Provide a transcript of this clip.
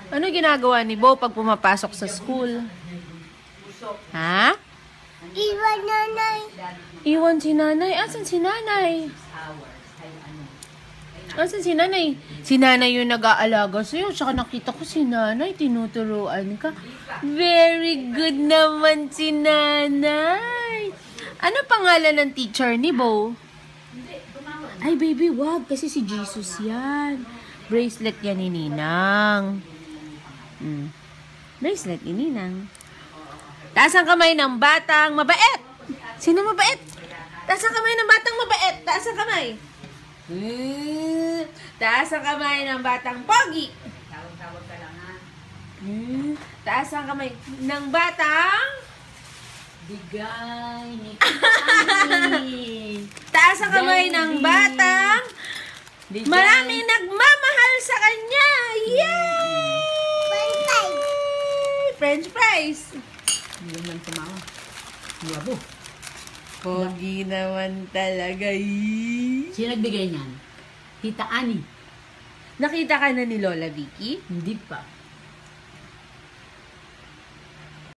Ano ginagawa ni Bo pag pumapasok sa school? Ha? Iwan nanay. Iwan si nanay. Asan si nanay? Asan si nanay? Si nanay yung nag-aalaga sa'yo. Tsaka nakita ko si nanay. Tinuturuan ka. Very good naman si nanay. Ano pangalan ng teacher ni Bo? Ay, baby, wag. Kasi si Jesus yan. Bracelet yan ni Ninang. Bracelet ni Ninang. Taas ang kamay ng batang mabait. Sino mabait? Taas ang kamay ng batang mabait. Taas ang kamay. Taas ang kamay ng batang pogi. Tawag ka lang ha. Taas ang kamay ng batang Bigay ni Kani. taas ang kamay ng batang maraming nagmamahal sa kanya. Yay! French fries. Hindi naman tumawa. Yabo. Pogi naman talaga. Sino nagbigay niyan? Tita Ani. Nakita ka na ni Lola Vicky? Hindi pa.